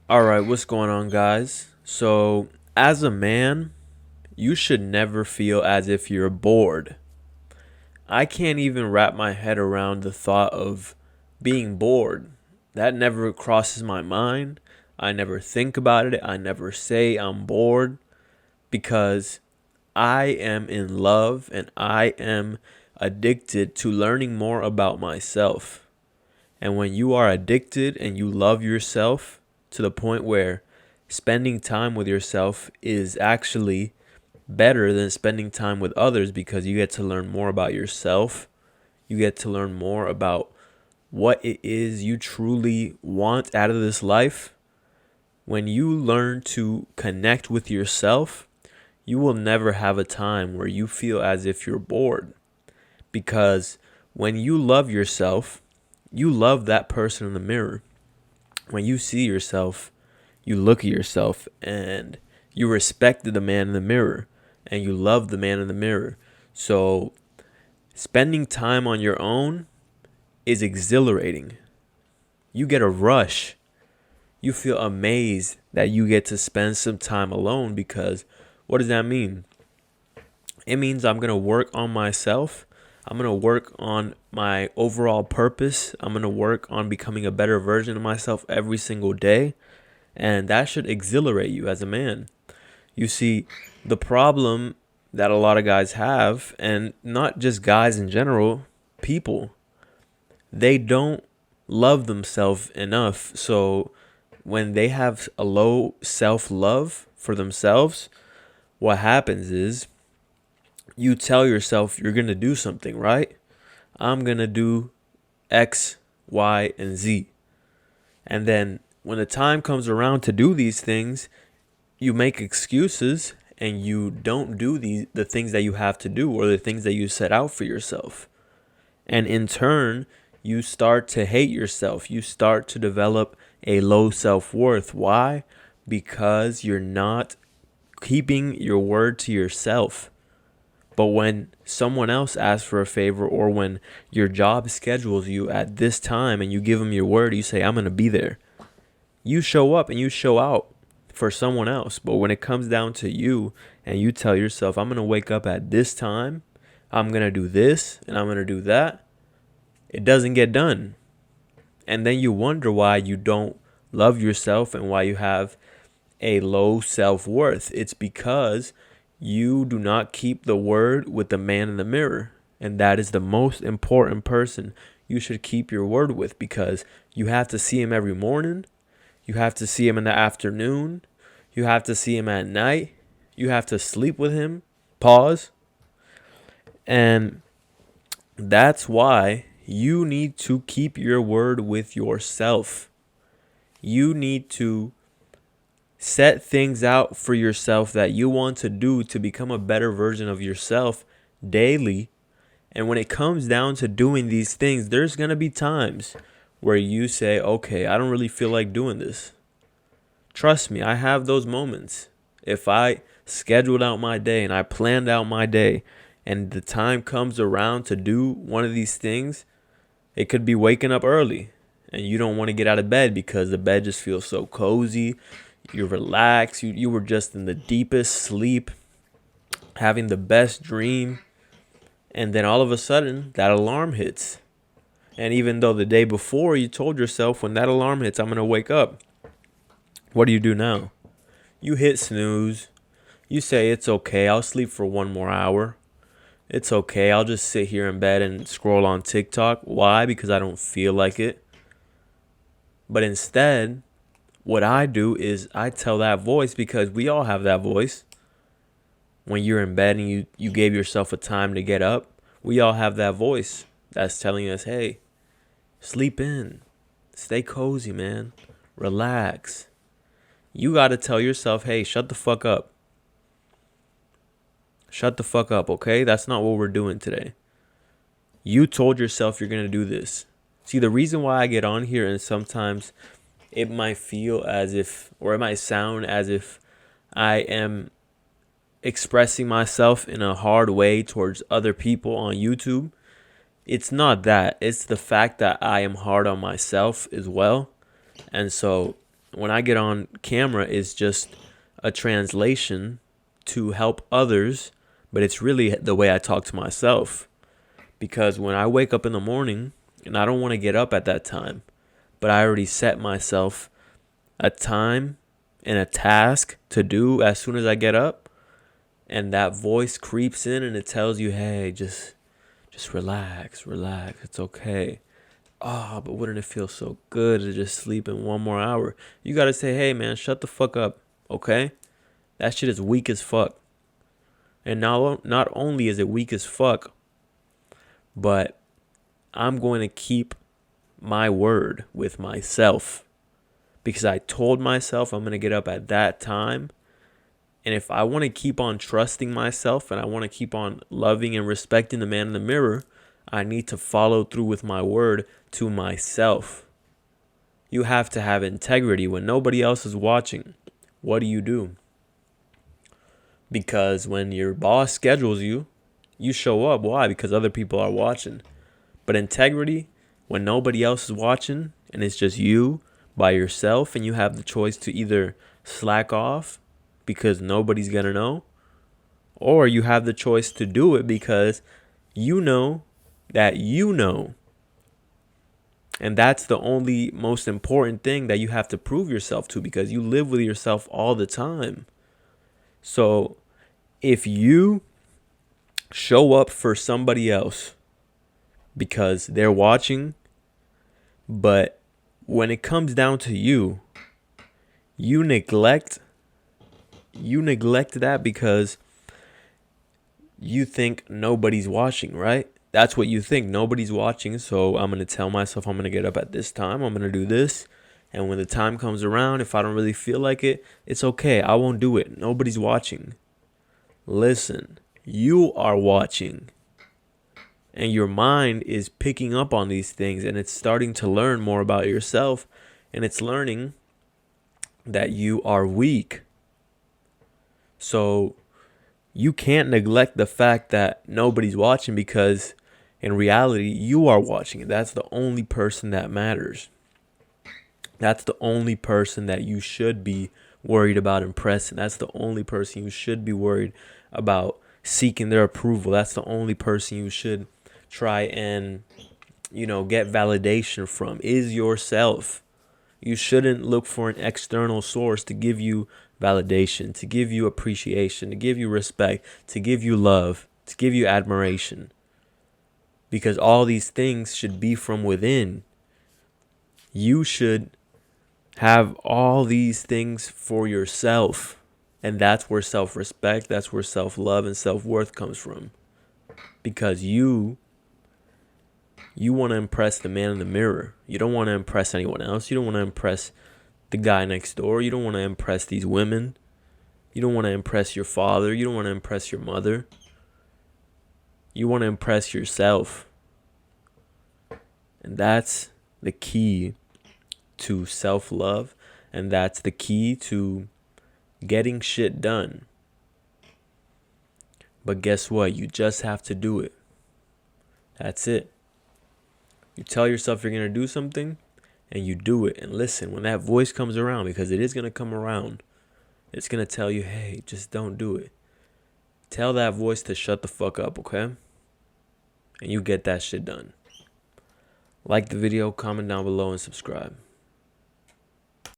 All right, what's going on, guys? So, as a man, you should never feel as if you're bored. I can't even wrap my head around the thought of being bored. That never crosses my mind. I never think about it. I never say I'm bored because I am in love and I am addicted to learning more about myself. And when you are addicted and you love yourself to the point where spending time with yourself is actually better than spending time with others because you get to learn more about yourself. You get to learn more about what it is you truly want out of this life. When you learn to connect with yourself, you will never have a time where you feel as if you're bored. Because when you love yourself, you love that person in the mirror. When you see yourself, you look at yourself and you respect the man in the mirror and you love the man in the mirror. So spending time on your own is exhilarating. You get a rush. You feel amazed that you get to spend some time alone because what does that mean? It means I'm going to work on myself. I'm going to work on my overall purpose. I'm going to work on becoming a better version of myself every single day. And that should exhilarate you as a man. You see, the problem that a lot of guys have, and not just guys in general, people, they don't love themselves enough. So when they have a low self love for themselves, what happens is you tell yourself you're going to do something, right? I'm going to do X, Y, and Z. And then when the time comes around to do these things, you make excuses and you don't do the things that you have to do or the things that you set out for yourself. And in turn, you start to hate yourself. You start to develop a low self-worth. Why? Because you're not keeping your word to yourself. But when someone else asks for a favor or when your job schedules you at this time and you give them your word, you say, I'm going to be there. You show up and you show out for someone else. But when it comes down to you and you tell yourself, I'm going to wake up at this time, I'm going to do this and I'm going to do that, it doesn't get done. And then you wonder why you don't love yourself and why you have a low self-worth. It's because you do not keep the word with the man in the mirror. And that is the most important person you should keep your word with because you have to see him every morning. You have to see him in the afternoon. You have to see him at night. You have to sleep with him. Pause. And that's why you need to keep your word with yourself. You need to set things out for yourself that you want to do to become a better version of yourself daily. And when it comes down to doing these things, there's going to be times where you say, okay, I don't really feel like doing this. Trust me, I have those moments. If I scheduled out my day and I planned out my day and the time comes around to do one of these things, it could be waking up early and you don't want to get out of bed because the bed just feels so cozy. You're relaxed. You were just in the deepest sleep, having the best dream. And then all of a sudden, that alarm hits. And even though the day before you told yourself when that alarm hits, I'm going to wake up. What do you do now? You hit snooze. You say, it's okay. I'll sleep for one more hour. It's okay. I'll just sit here in bed and scroll on TikTok. Why? Because I don't feel like it. But instead, what I do is I tell that voice, because we all have that voice. When you're in bed and you gave yourself a time to get up, we all have that voice that's telling us, hey, sleep in. Stay cozy, man. Relax. You got to tell yourself, hey, shut the fuck up. Shut the fuck up, okay? That's not what we're doing today. You told yourself you're going to do this. See, the reason why I get on here and sometimes it might feel as if, or it might sound as if I am expressing myself in a hard way towards other people on YouTube. It's not that. It's the fact that I am hard on myself as well. And so when I get on camera, it's just a translation to help others, but it's really the way I talk to myself. Because when I wake up in the morning, and I don't want to get up at that time, but I already set myself a time and a task to do as soon as I get up, and that voice creeps in and it tells you, hey, just relax, it's okay. Oh, but wouldn't it feel so good to just sleep in 1 more hour? You gotta say, hey man, shut the fuck up, okay? That shit is weak as fuck. And now, not only is it weak as fuck, but I'm going to keep my word with myself, because I told myself I'm going to get up at that time. And if I want to keep on trusting myself and I want to keep on loving and respecting the man in the mirror, I need to follow through with my word to myself. You have to have integrity when nobody else is watching. What do? Because when your boss schedules you, you show up. Why? Because other people are watching. But integrity, when nobody else is watching and it's just you by yourself, and you have the choice to either slack off because nobody's going to know, or you have the choice to do it because you know that you know. And that's the only most important thing that you have to prove yourself to, because you live with yourself all the time. So if you show up for somebody else because they're watching, but when it comes down to you, you neglect that because you think nobody's watching, right? That's what you think. Nobody's watching, so I'm going to tell myself I'm going to get up at this time. I'm going to do this. And when the time comes around, if I don't really feel like it, it's okay. I won't do it. Nobody's watching. Listen, you are watching. And your mind is picking up on these things, and it's starting to learn more about yourself. And it's learning that you are weak. So you can't neglect the fact that nobody's watching, because in reality, you are watching. That's the only person that matters. That's the only person that you should be worried about impressing. That's the only person you should be worried about seeking their approval. That's the only person you should try and, get validation from, is yourself. You shouldn't look for an external source to give you validation, to give you appreciation, to give you respect, to give you love, to give you admiration. Because all these things should be from within. You should have all these things for yourself. And that's where self-respect, that's where self-love and self-worth comes from. Because you want to impress the man in the mirror. You don't want to impress anyone else. You don't want to impress the guy next door. You don't want to impress these women. You don't want to impress your father. You don't want to impress your mother. You want to impress yourself. And that's the key to self-love. And that's the key to getting shit done. But guess what? You just have to do it. That's it. You tell yourself you're going to do something, and you do it. And listen, when that voice comes around, because it is going to come around, it's going to tell you, hey, just don't do it. Tell that voice to shut the fuck up, okay? And you get that shit done. Like the video, comment down below, and subscribe.